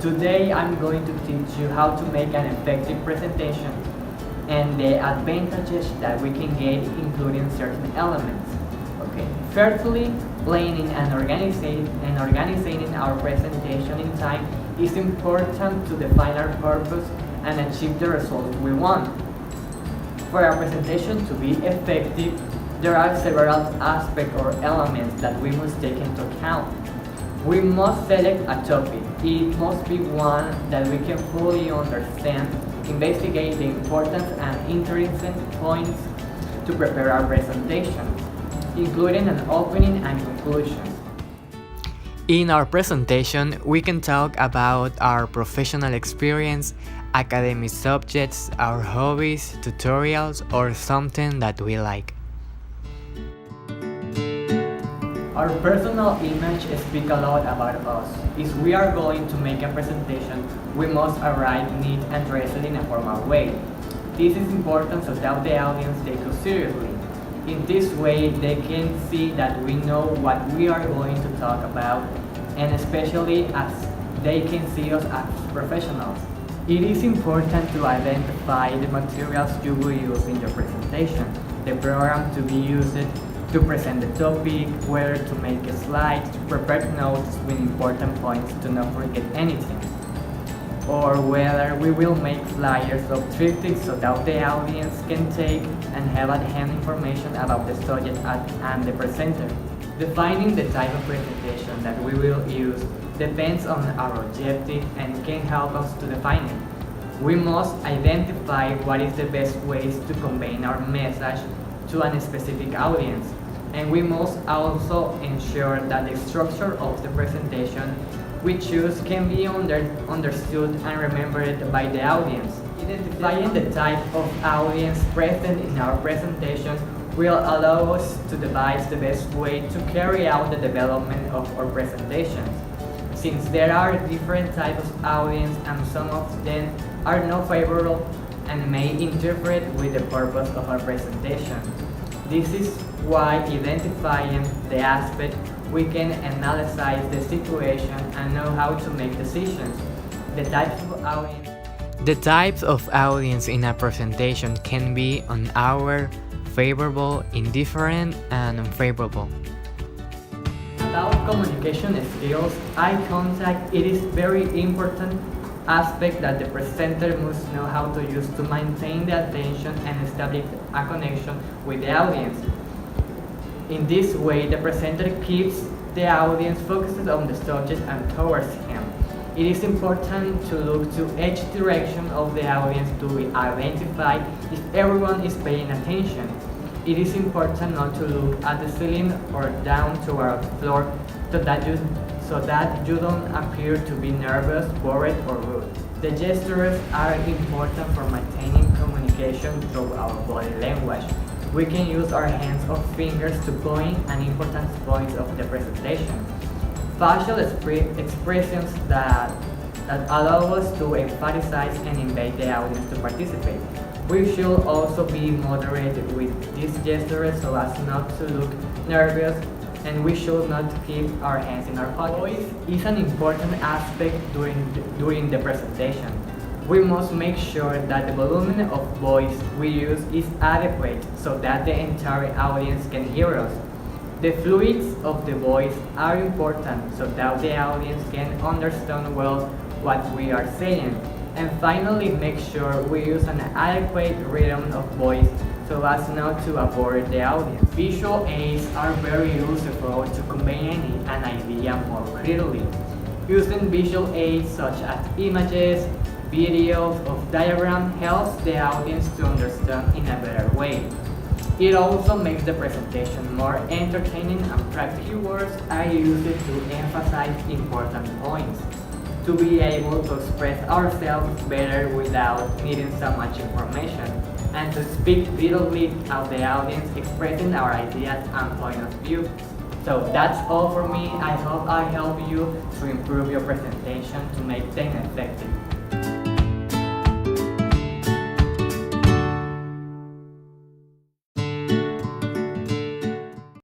Today I'm going to teach you how to make an effective presentation and the advantages that we can get including certain elements. Okay. Firstly, planning and organizing our presentation in time is important to define our purpose and achieve the results we want. For our presentation to be effective, there are several aspects or elements that we must take into account. We must select a topic. It must be one that we can fully understand, investigate the important and interesting points to prepare our presentation, including an opening and conclusion. In our presentation, we can talk about our professional experience, academic subjects, our hobbies, tutorials, or something that we like. Our personal image speaks a lot about us. If we are going to make a presentation, we must arrive neat and dressed in a formal way. This is important so that the audience takes us seriously. In this way, they can see that we know what we are going to talk about, and especially as they can see us as professionals. It is important to identify the materials you will use in your presentation, the program to be used to present the topic, whether to make a slide, to prepare notes with important points to not forget anything, or whether we will make flyers of triptychs so that the audience can take and have at hand information about the subject and the presenter. Defining the type of presentation that we will use depends on our objective and can help us to define it. We must identify what is the best ways to convey our message to a specific audience, and we must also ensure that the structure of the presentation we choose can be understood and remembered by the audience. Identifying the type of audience present in our presentation will allow us to devise the best way to carry out the development of our presentations. Since there are different types of audience and some of them are not favorable and may interfere with the purpose of our presentation. This is why identifying the aspect we can analyze the situation and know how to make decisions. The types of audience in a presentation can be on our favorable, indifferent, and unfavorable. About communication skills, eye contact, it is very important aspect that the presenter must know how to use to maintain the attention and establish a connection with the audience. In this way, the presenter keeps the audience focused on the subject and towards him. It is important to look to each direction of the audience to identify if everyone is paying attention. It is important not to look at the ceiling or down toward the floor so that you don't appear to be nervous, worried, or rude. The gestures are important for maintaining communication through our body language. We can use our hands or fingers to point an important points of the presentation. Facial expressions that allow us to emphasize and invite the audience to participate. We should also be moderate with these gestures so as not to look nervous, and we should not keep our hands in our pockets. Voice is an important aspect during the presentation. We must make sure that the volume of voice we use is adequate so that the entire audience can hear us. The fluids of the voice are important so that the audience can understand well what we are saying. And finally, make sure we use an adequate rhythm of voice so as not to bore the audience. Visual aids are very useful to convey an idea more clearly. Using visual aids such as images, videos, or diagrams helps the audience to understand in a better way. It also makes the presentation more entertaining and practical. Words are used to emphasize important points, to be able to express ourselves better without needing so much information, and to speak vividly of the audience, expressing our ideas and point of view. So that's all for me. I hope I help you to improve your presentation to make them effective.